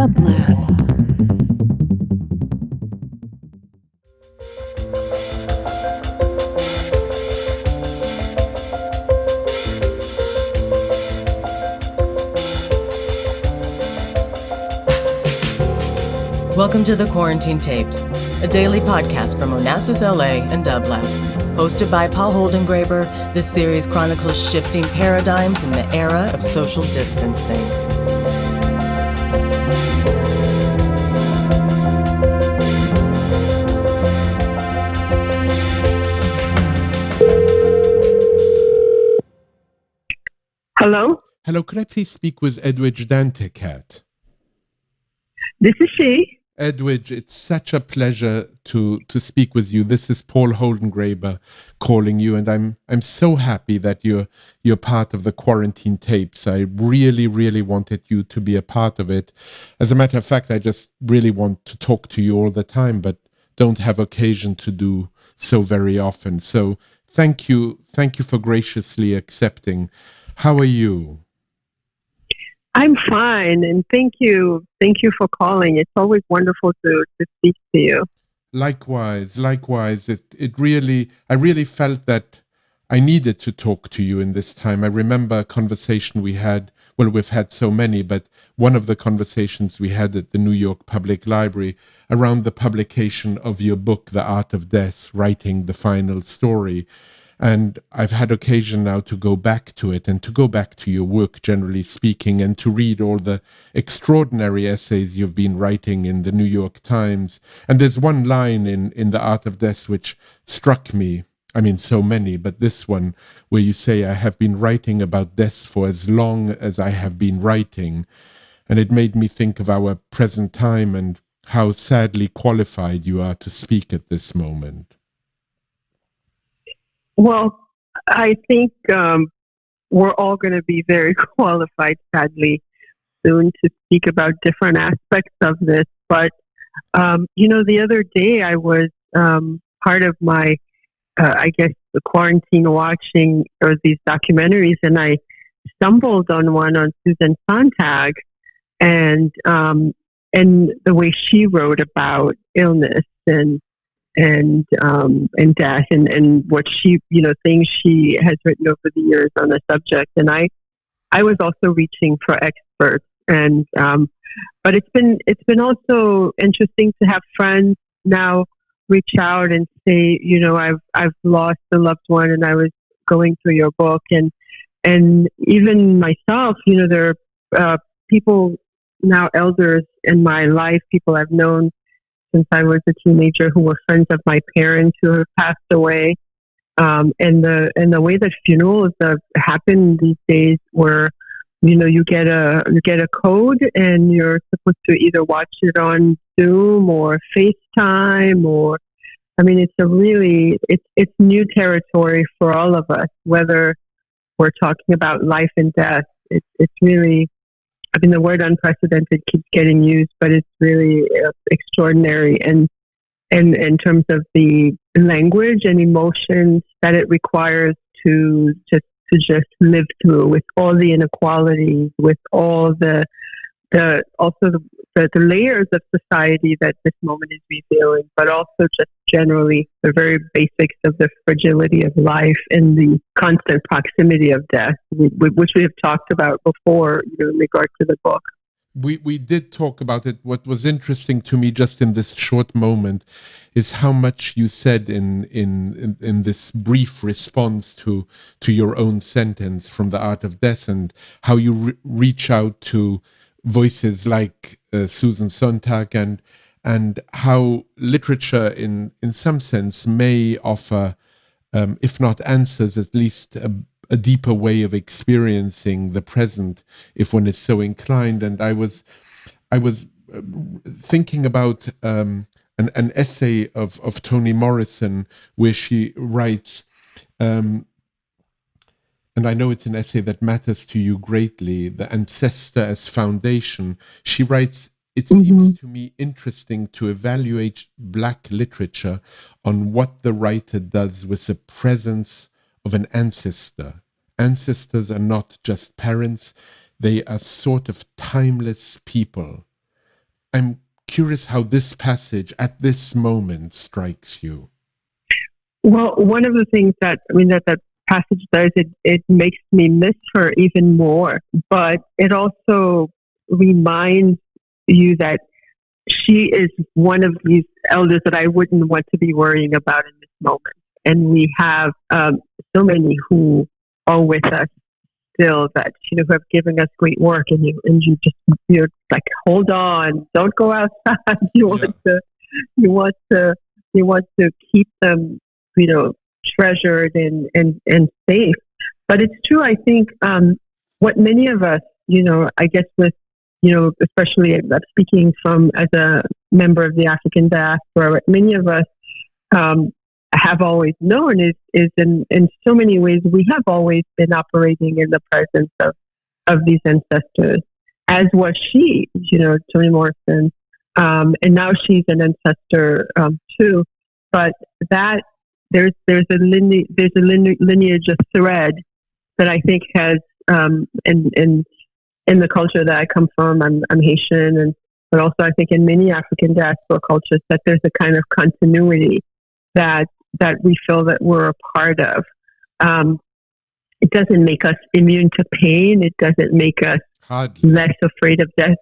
Dublab. Welcome to the Quarantine Tapes, a daily podcast from Onassis, LA and dublab. Hosted by Paul Holdengräber, this series chronicles shifting paradigms in the era of social distancing. Hello? Hello, could I please speak with Edwidge Danticat? This is she. Edwidge, it's such a pleasure to speak with you. This is Paul Holdengräber calling you, and I'm so happy that you're part of the Quarantine Tapes. I really wanted you to be a part of it. As a matter of fact, I just really want to talk to you all the time, but don't have occasion to do so very often. So thank you for graciously accepting. How are you? I'm fine, and thank you for calling. It's always wonderful to speak to you. Likewise. It really, I really felt that I needed to talk to you in this time. I remember a conversation we had, well, we've had so many, but one of the conversations we had at the New York Public Library around the publication of your book, The Art of Death, Writing the Final Story. And I've had occasion now to go back to it and to go back to your work, generally speaking, and to read all the extraordinary essays you've been writing in the New York Times. And there's one line in The Art of Death which struck me. I mean, so many, but this one where you say, I have been writing about death for as long as I have been writing. And it made me think of our present time and how sadly qualified you are to speak at this moment. Well, I think we're all going to be very qualified, sadly, soon to speak about different aspects of this. But, the other day I was part of my, the quarantine watching or these documentaries, and I stumbled on one on Susan Sontag and the way she wrote about illness and death and what she, things she has written over the years on the subject. And I was also reaching for experts, and but it's been also interesting to have friends now reach out and say, I've lost a loved one, and I was going through your book, and even myself, there are people now, elders in my life, people I've known since I was a teenager, who were friends of my parents who have passed away, and the way that funerals happen these days, where you get a code and you're supposed to either watch it on Zoom or FaceTime, or it's new territory for all of us, whether we're talking about life and death. It's really, the word unprecedented keeps getting used, but it's really extraordinary. And in terms of the language and emotions that it requires to just live through, with all the inequalities, with all the layers of society that this moment is revealing, but also just generally the very basics of the fragility of life and the constant proximity of death, which we have talked about before, in regard to the book. We did talk about it. What was interesting to me just in this short moment is how much you said in this brief response to your own sentence from The Art of Death, and how you reach out to voices like Susan Sontag, and how literature in some sense may offer, if not answers, at least a deeper way of experiencing the present, if one is so inclined. And I was thinking about an essay of Toni Morrison, where she writes, and I know it's an essay that matters to you greatly, The Ancestor as Foundation. She writes, it seems to me interesting to evaluate Black literature on what the writer does with the presence of an ancestor. Ancestors are not just parents, they are sort of timeless people. I'm curious how this passage at this moment strikes you. Well, one of the things that passage does, it makes me miss her even more, but it also reminds you that she is one of these elders that I wouldn't want to be worrying about in this moment. And we have so many who are with us still, that who have given us great work, and you're like, hold on, don't go outside. You want to keep them, treasured and safe. But it's true, I think, what many of us, I guess with, especially speaking from as a member of the African diaspora, what many of us have always known is in so many ways we have always been operating in the presence of these ancestors, as was she, Toni Morrison, and now she's an ancestor too. But that there's a lineage, a thread that I think has in the culture that I come from. I'm Haitian, but also I think in many African diaspora cultures that there's a kind of continuity that we feel that we're a part of. It doesn't make us immune to pain. It doesn't make us less afraid of death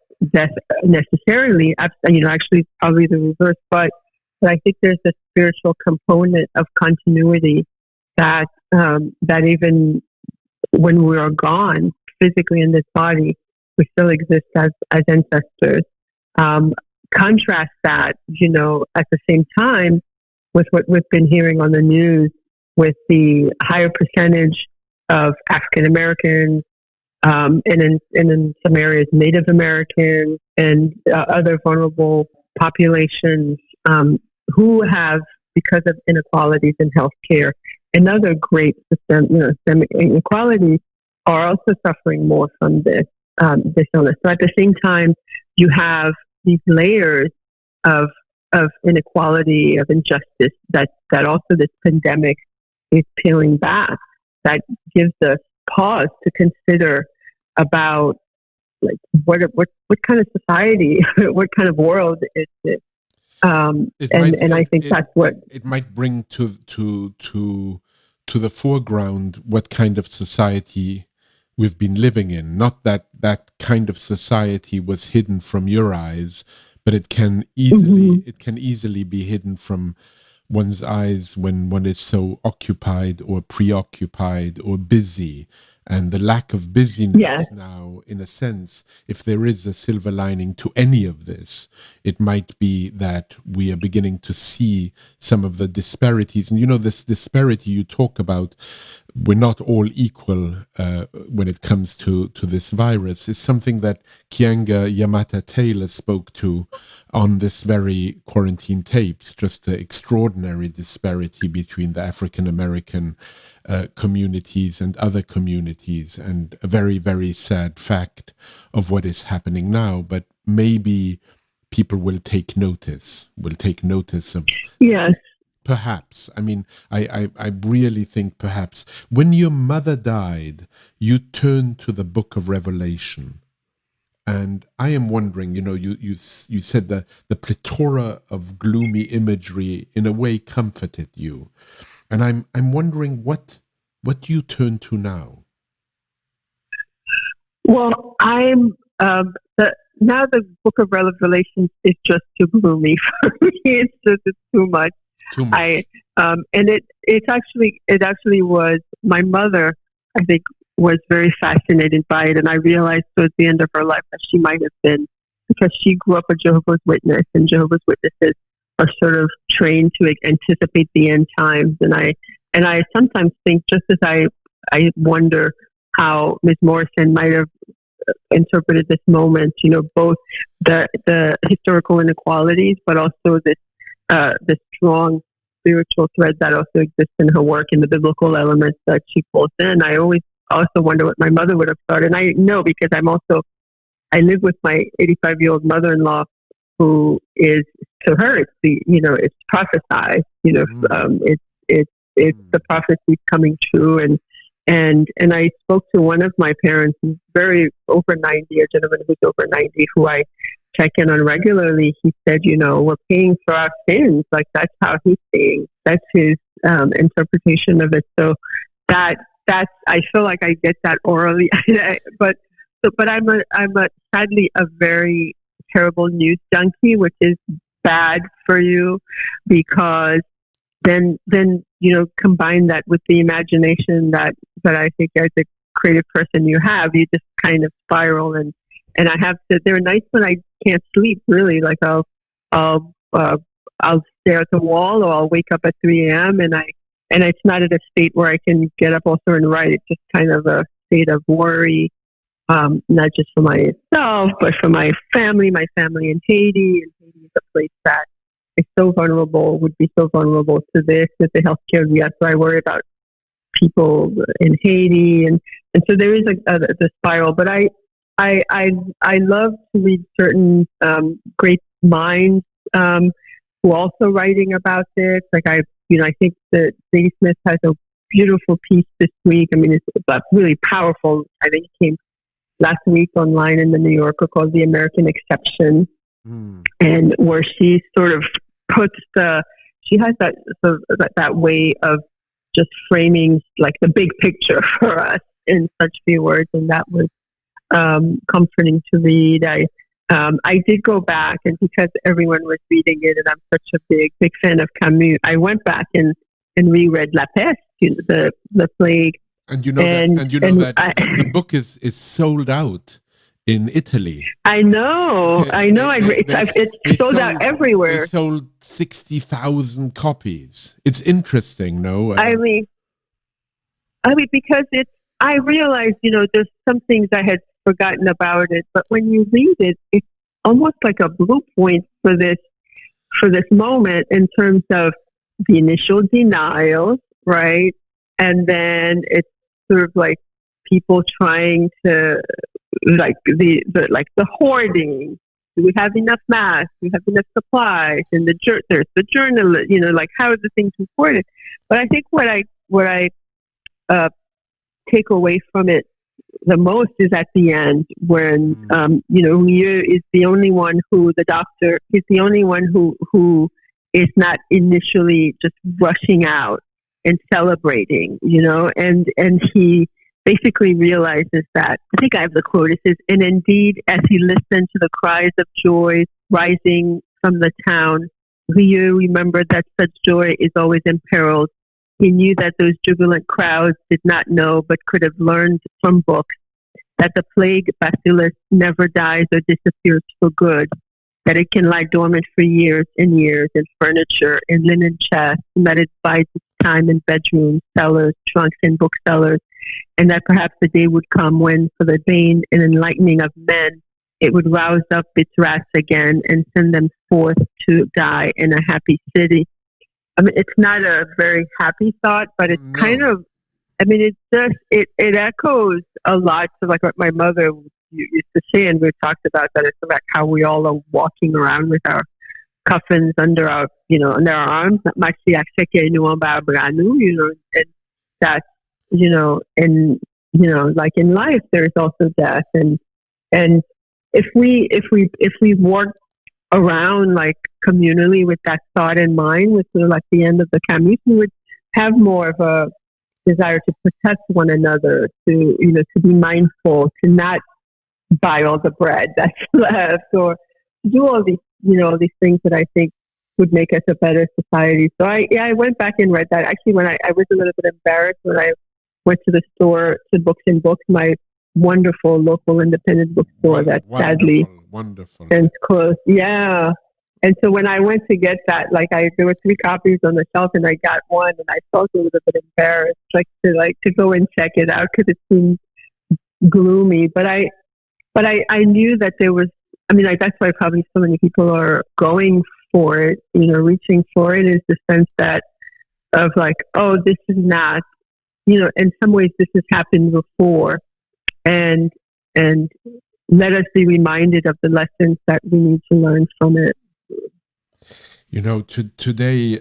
necessarily. Actually, probably the reverse. But I think there's a spiritual component of continuity that even when we are gone physically in this body, we still exist as ancestors. Contrast that, at the same time with what we've been hearing on the news, with the higher percentage of African Americans, and in some areas Native Americans and other vulnerable populations who have, because of inequalities in healthcare and other great systemic inequalities, are also suffering more from this illness. So at the same time, you have these layers of inequality, of injustice that also this pandemic is peeling back. That gives us pause to consider about, like, what kind of society, what kind of world is this? I think that's what it might bring to the foreground what kind of society we've been living in. Not that kind of society was hidden from your eyes, but it can easily be hidden from one's eyes when one is so occupied or preoccupied or busy. And the lack of busyness now, in a sense, if there is a silver lining to any of this, it might be that we are beginning to see some of the disparities. And this disparity you talk about, we're not all equal when it comes to this virus, is something that Kianga Yamata Taylor spoke to on this very quarantine tapes, just the extraordinary disparity between the African American communities and other communities, and a very, very sad fact of what is happening now. But maybe people will take notice of perhaps. I mean, I really think perhaps when your mother died, you turned to the book of Revelation. And I am wondering, you said that the plethora of gloomy imagery in a way comforted you. And I'm wondering what you turn to now. Well, I'm now the book of Revelations is just too gloomy for me. It's too much. And it actually was, my mother, I think, was very fascinated by it, and I realized towards the end of her life that she might have been, because she grew up a Jehovah's Witness, and Jehovah's Witnesses are sort of trained to anticipate the end times. And I sometimes think, just as I wonder how Ms. Morrison might have interpreted this moment, both the historical inequalities, but also this strong spiritual thread that also exists in her work, and the biblical elements that she pulls in. I always also wonder what my mother would have thought. And I know, because I live with my 85-year-old mother-in-law, who is, to her, it's prophesied, it's the prophecy coming true. And I spoke to one of my parents who's very over 90, a gentleman who's over 90, who I check in on regularly, he said, we're paying for our sins. Like, that's how he's saying. That's his interpretation of it. So that's I feel like I get that orally, but I'm sadly a very terrible news junkie, which is bad for you, because then combine that with the imagination that I think as a creative person you have, you just kind of spiral, and I have to. There are nights when I can't sleep, really. Like I'll stare at the wall, or I'll wake up at 3 a.m. and it's not at a state where I can get up also and write. It's just kind of a state of worry, not just for myself, but for my family in Haiti. And Haiti is a place that is so vulnerable, would be so vulnerable to this, with the healthcare we have. So I worry about people in Haiti. And so there is the spiral. But I love to read certain great minds who are also writing about this. Like I think that Zadie Smith has a beautiful piece this week. I mean, it's really powerful. I think it came last week online in the New Yorker, called "The American Exception," and where she sort of puts she has that way of just framing like the big picture for us in such few words, and that was comforting to read. I did go back, and because everyone was reading it, and I'm such a big fan of Camus, I went back and reread La Peste, the plague. And that the book is sold out in Italy. I know. It's sold out everywhere. They sold 60,000 copies. It's interesting, no? I mean, because I realized, there's some things I had forgotten about it, but when you read it, it's almost like a blue point for this moment in terms of the initial denials, right? And then it's sort of like people trying to, like the hoarding. Do we have enough masks? Do we have enough supplies? And there's the journalist, like how are the things reported? But I think what I take away from it the most is at the end, when Rieu is the only one who, the doctor is the only one who is not initially just rushing out and celebrating, and he basically realizes that, I think I have the quote, it says, "And indeed, as he listened to the cries of joy rising from the town, Rieu remembered that such joy is always imperiled. He knew that those jubilant crowds did not know, but could have learned from books, that the plague bacillus never dies or disappears for good, that it can lie dormant for years and years in furniture, in linen chests, and that it bides its time in bedrooms, cellars, trunks, and booksellers, and that perhaps the day would come when, for the bane and enlightening of men, it would rouse up its rats again and send them forth to die in a happy city." I mean, it's not a very happy thought, but it's kind of, I mean, it echoes a lot to like what my mother used to say, and we talked about that. It's about how we all are walking around with our coffins under our arms, and that's, like in life, there's also death, and if we work around like communally with that thought in mind, with sort of like the end of the Camus, we would have more of a desire to protect one another, to be mindful, to not buy all the bread that's left, or to do all these these things that I think would make us a better society. So I went back and read that. Actually, when I was a little bit embarrassed when I went to the store, to Books and Books, my wonderful local independent bookstore that sadly and closed. Yeah. And so when I went to get that, there were 3 copies on the shelf, and I got one, and I felt a little bit embarrassed, to go and check it out, because it seemed gloomy. But I knew that there was. I mean, that's why probably so many people are going for it, reaching for it, is the sense that of like, oh, this is not, in some ways this has happened before, and let us be reminded of the lessons that we need to learn from it. Today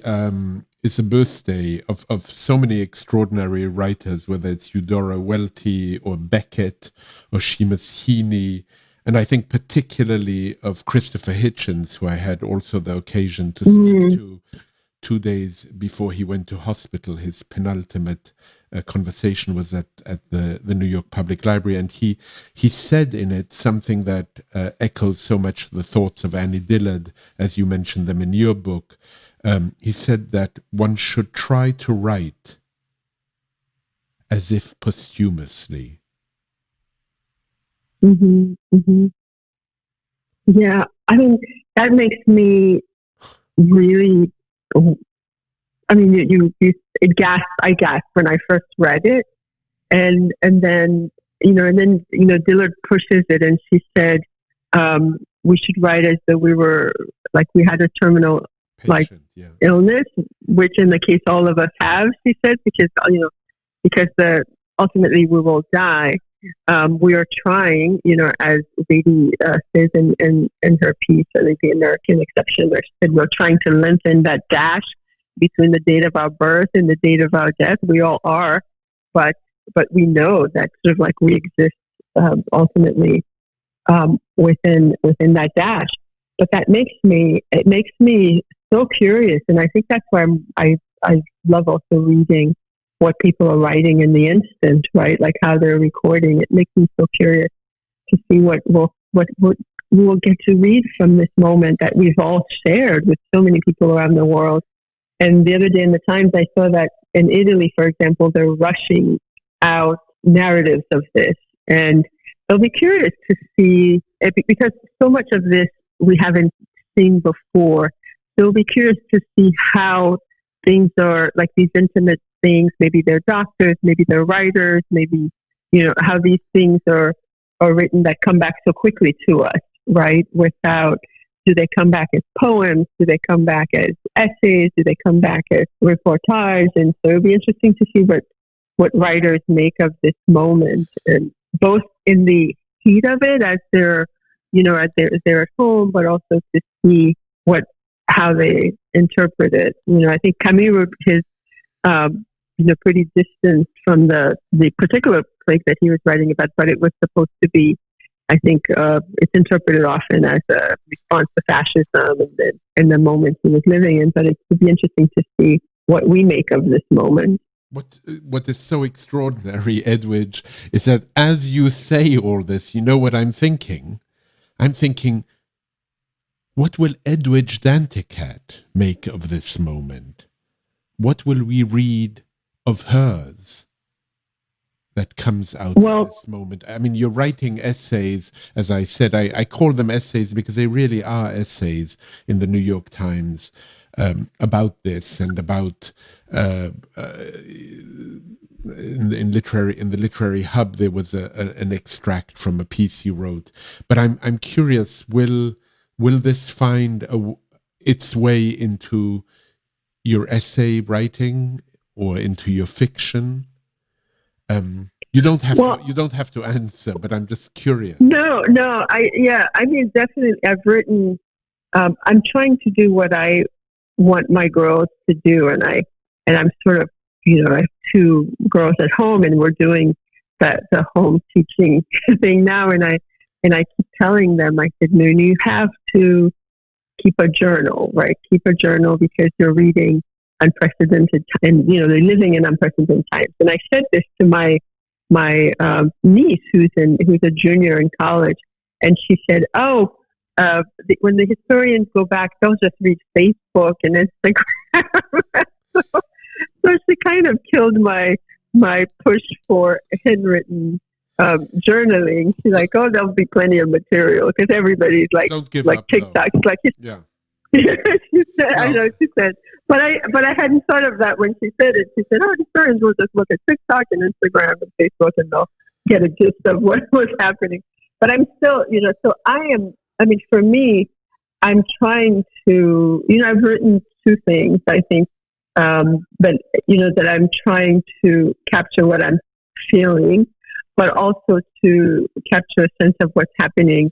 is a birthday of so many extraordinary writers, whether it's Eudora Welty or Beckett or Seamus Heaney. And I think particularly of Christopher Hitchens, who I had also the occasion to speak to 2 days before he went to hospital. His penultimate conversation was at the New York Public Library, and he said in it something that echoes so much the thoughts of Annie Dillard, as you mentioned them in your book. He said that one should try to write as if posthumously. Yeah, I mean, that makes me really, I mean, I gasped when I first read it. And then, Dillard pushes it, and she said, we should write as though we had a terminal illness, which in the case all of us have, she said, because ultimately we will die. We are trying, as Beatty says in her piece, I think the American exception, where she said we're trying to lengthen that dash between the date of our birth and the date of our death. We all are, but we know that sort of like we exist ultimately within that dash. But it makes me so curious, and I think that's why I love also reading what people are writing in the instant, right? Like how they're recording. It makes me so curious to see what we will get to read from this moment that we've all shared with so many people around the world. And the other day in the Times, I saw that in Italy, for example, they're rushing out narratives of this. And I'll be curious to see, because so much of this we haven't seen before. So I'll be curious to see how things are, like these intimate things, maybe they're doctors, maybe they're writers, maybe, how these things are written that come back so quickly to us, right? Do they come back as poems? Do they come back as essays? Do they come back as reportage? And so it'll be interesting to see what writers make of this moment, and both in the heat of it as they're at home, but also to see how they interpret it. I think Camus wrote his, pretty distant from the particular plague that he was writing about, but it was supposed to be, I think, it's interpreted often as a response to fascism and the moment he was living in. But it would be interesting to see what we make of this moment. What is so extraordinary, Edwidge, is that as you say all this, you know what I'm thinking? I'm thinking, what will Edwidge Danticat make of this moment? What will we read of hers that comes out of this moment? I mean, you're writing essays, as I said. I call them essays because they really are essays in the New York Times about this, and about in the literary hub there was an extract from a piece you wrote. But I'm curious, will this find its way into your essay writing or into your fiction? You don't have to answer, but I'm just curious. No, I mean, definitely I've written, I'm trying to do what I want my girls to do, and I'm sort of, I have two girls at home, and we're doing the home teaching thing now, and I keep telling them, I said, no, you have to keep a journal, right? Keep a journal, because you're reading unprecedented time, and they're living in unprecedented times. And I said this to my niece, who's a junior in college, and she said, when the historians go back, they'll just read Facebook and Instagram. So she kind of killed my push for handwritten journaling. She's like, there'll be plenty of material, because everybody's like TikTok. It's like, yeah. She said, no. I know, she said, but I hadn't thought of that when she said it. She said, historians will just look at TikTok and Instagram and Facebook, and they'll get a gist of what was happening. But I'm still, so for me, I'm trying to, I've written two things, I think, but, that I'm trying to capture what I'm feeling, but also to capture a sense of what's happening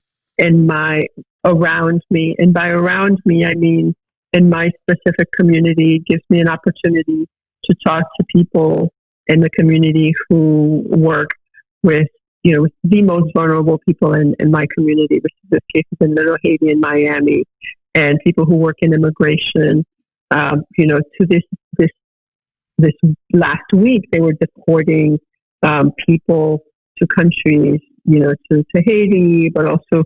around me. And by around me, I mean in my specific community. It gives me an opportunity to talk to people in the community who work with, with the most vulnerable people in my community, which is this case in Little Haiti in Miami, and people who work in immigration. To this last week, they were deporting people to countries, to Haiti, but also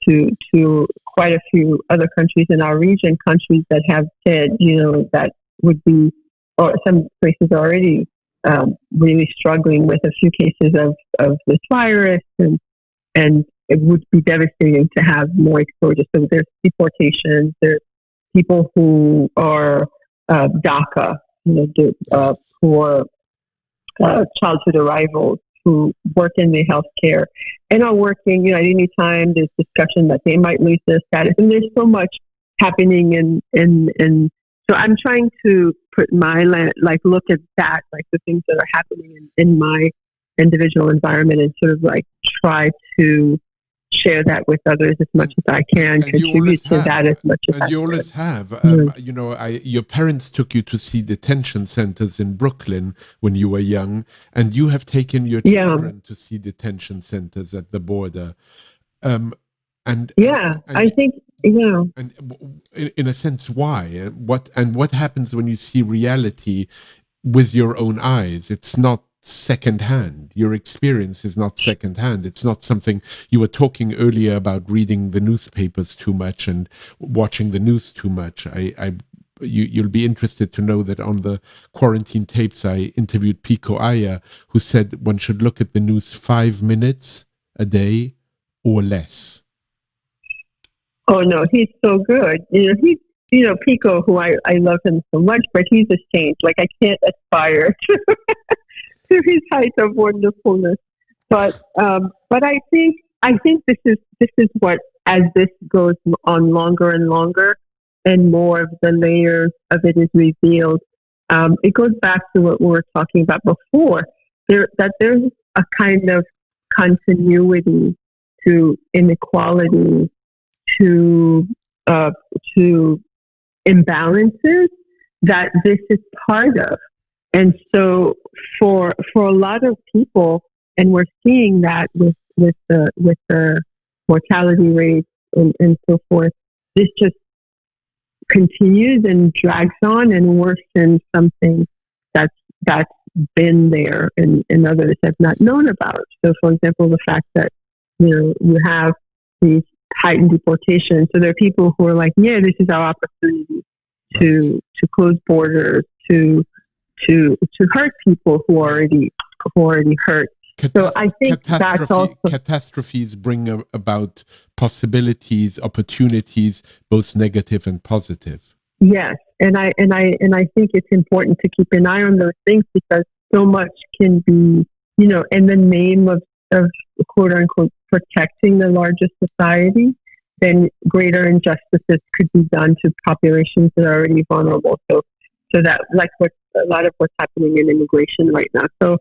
to quite a few other countries in our region, countries that have said, that would be, or some places already really struggling with a few cases of this virus, and it would be devastating to have more exposure. So there's deportations, there's people who are DACA, who are childhood arrivals, who work in the healthcare and are working, at any time there's discussion that they might lose their status. And there's so much happening in so I'm trying to put look at that, like the things that are happening in my individual environment, and sort of like try to share that with others as much as I can, contribute to that as much as I can. And you always have. Your parents took you to see detention centers in Brooklyn when you were young, and you have taken your children to see detention centers at the border. And I think, And in a sense, why? What happens when you see reality with your own eyes? It's not secondhand. Your experience is not secondhand. It's not something you were talking earlier about reading the newspapers too much and watching the news too much. You'll be interested to know that on the quarantine tapes, I interviewed Pico Aya, who said one should look at the news 5 minutes a day or less. Oh no, he's so good. Pico, who I love him so much, but he's a saint. Like, I can't aspire to his height of wonderfulness. But I think this is what, as this goes on longer and longer, and more of the layers of it is revealed. It goes back to what we were talking about before. There's a kind of continuity to inequality, to imbalances that this is part of. And so for a lot of people, and we're seeing that with the mortality rates and so forth, this just continues and drags on and worsens something that's been there and others have not known about. So, for example, the fact that you have these heightened deportation. So there are people who are like, yeah, this is our opportunity to close borders, to hurt people who already hurt. So I think that's also, catastrophes bring about possibilities, opportunities, both negative and positive. Yes, and I think it's important to keep an eye on those things, because so much can be, in the name of quote unquote protecting the larger society, then greater injustices could be done to populations that are already vulnerable. So that, like, a lot of what's happening in immigration right now. So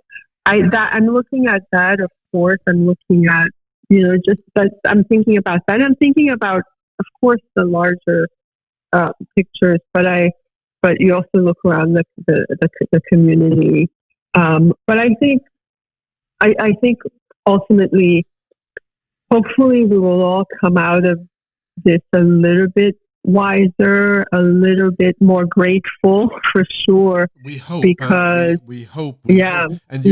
I'm looking at that. Of course, I'm looking at just that. I'm thinking about that. I'm thinking about, of course, the larger pictures. But you also look around the community. But I think ultimately, hopefully, we will all come out of this a little bit wiser, a little bit more grateful, for sure. We hope. Because we hope. Hope. And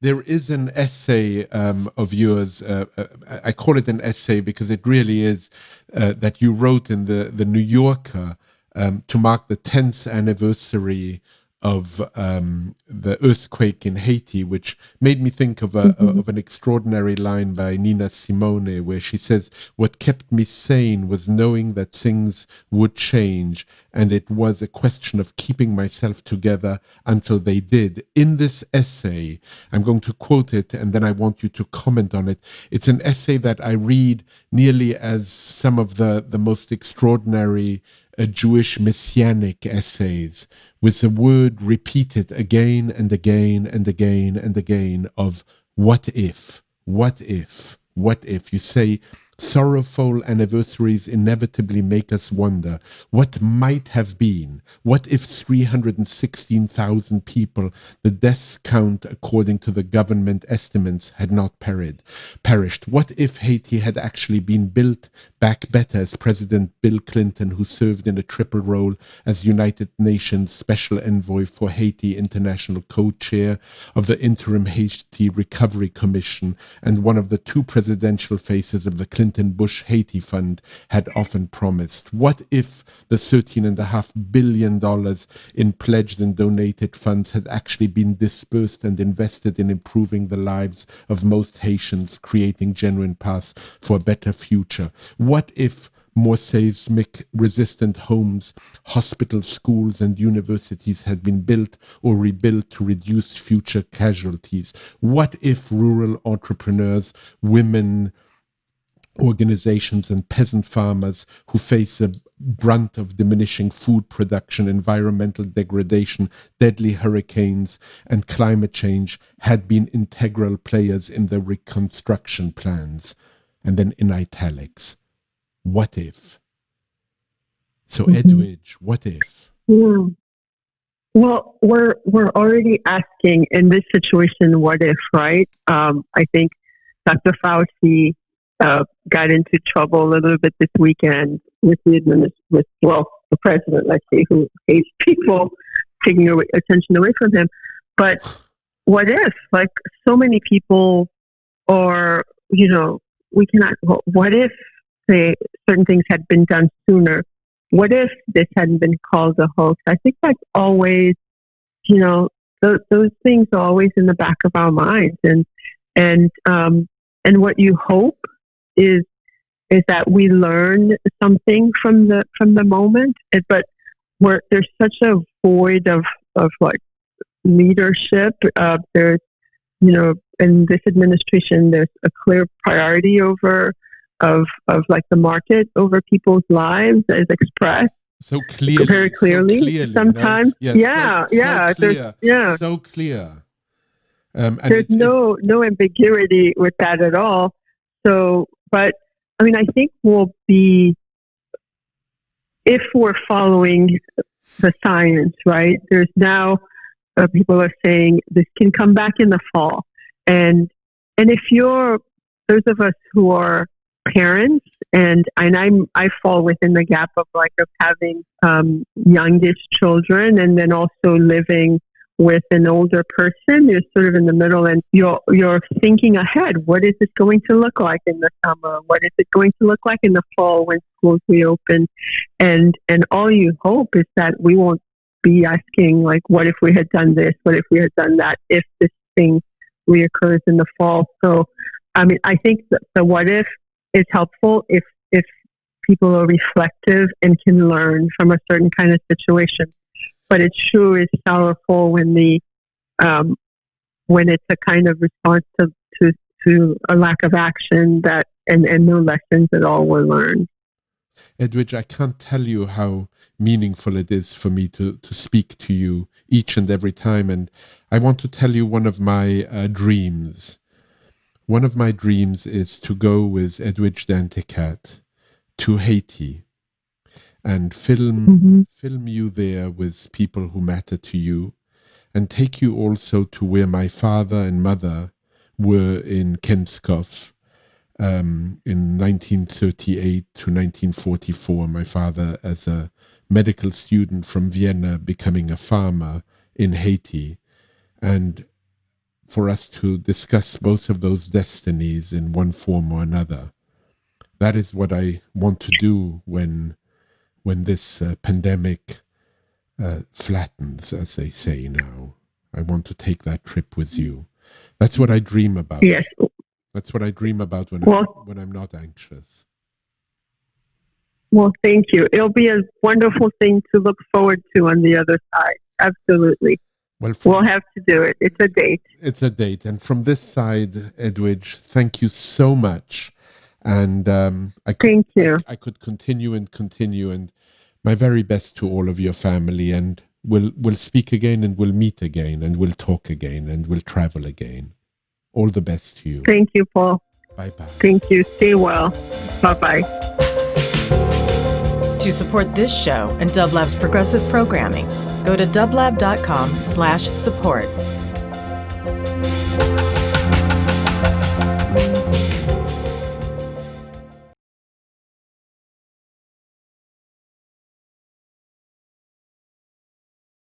there is an essay of yours. I call it an essay because it really is, that you wrote in the New Yorker to mark the 10th anniversary of the earthquake in Haiti, which made me think of an extraordinary line by Nina Simone, where she says, "What kept me sane was knowing that things would change, and it was a question of keeping myself together until they did." In this essay, I'm going to quote it, and then I want you to comment on it. It's an essay that I read nearly as some of the most extraordinary Jewish messianic essays, with the word repeated again and again and again and again of what if, what if, what if. You say, Sorrowful anniversaries inevitably make us wonder what might have been. What if 316,000 people, the death count according to the government estimates, had not perished? What if Haiti had actually been built back better, as President Bill Clinton, who served in a triple role as United Nations Special Envoy for Haiti, International Co-Chair of the Interim Haiti Recovery Commission, and one of the two presidential faces of the Clinton-Bush Haiti Fund, had often promised? What if the $13.5 billion in pledged and donated funds had actually been dispersed and invested in improving the lives of most Haitians, creating genuine paths for a better future? What if more seismic-resistant homes, hospitals, schools, and universities had been built or rebuilt to reduce future casualties? What if rural entrepreneurs, women, organizations, and peasant farmers who face the brunt of diminishing food production, environmental degradation, deadly hurricanes, and climate change had been integral players in the reconstruction plans? And then in italics, what if? So, Edwidge, what if? Yeah. Well, we're already asking in this situation, what if, right? I think Dr. Fauci got into trouble a little bit this weekend with the president, let's say, who hates people taking attention away from him. But what if, like, so many people are, we cannot. What if certain things had been done sooner? What if this hadn't been called a hoax? I think that's always, those things are always in the back of our minds, and what you hope is that we learn something from the moment. But there's such a void of like leadership. There's, in this administration, there's a clear priority of like the market over people's lives as expressed so clearly, very clearly. Sometimes, no? yeah, so clear, yeah, so clear. And there's no ambiguity with that at all. So, but I mean, I think we'll be, if we're following the science, right? There's now people are saying this can come back in the fall, and if those of us who are parents, and I fall within the gap of having youngish children, and then also living with an older person. You're sort of in the middle, and you're thinking ahead. What is this going to look like in the summer? What is it going to look like in the fall when schools reopen? And all you hope is that we won't be asking, like, what if we had done this? What if we had done that? If this thing reoccurs in the fall. So, I mean, I think the what if is helpful if people are reflective and can learn from a certain kind of situation. But it sure is sorrowful when when it's a kind of response to a lack of action and no lessons at all were learned. Edwidge, I can't tell you how meaningful it is for me to speak to you each and every time. And I want to tell you one of my dreams. One of my dreams is to go with Edwidge Danticat to Haiti and film you there with people who matter to you, and take you also to where my father and mother were in Kenskov in 1938 to 1944. My father as a medical student from Vienna becoming a farmer in Haiti, and for us to discuss both of those destinies in one form or another. That is what I want to do when this pandemic flattens, as they say now. I want to take that trip with you. That's what I dream about. Yes. That's what I dream about when I'm not anxious. Well, thank you. It'll be a wonderful thing to look forward to on the other side. Absolutely. Well, we'll have to do it. It's a date. It's a date. And from this side, Edwidge, thank you so much. And thank you. I could continue, and my very best to all of your family. And we'll speak again, and we'll meet again, and we'll talk again, and we'll travel again. All the best to you. Thank you, Paul. Bye-bye. Thank you. Stay well. Bye-bye. To support this show and Dublab's progressive programming, go to dublab.com/support.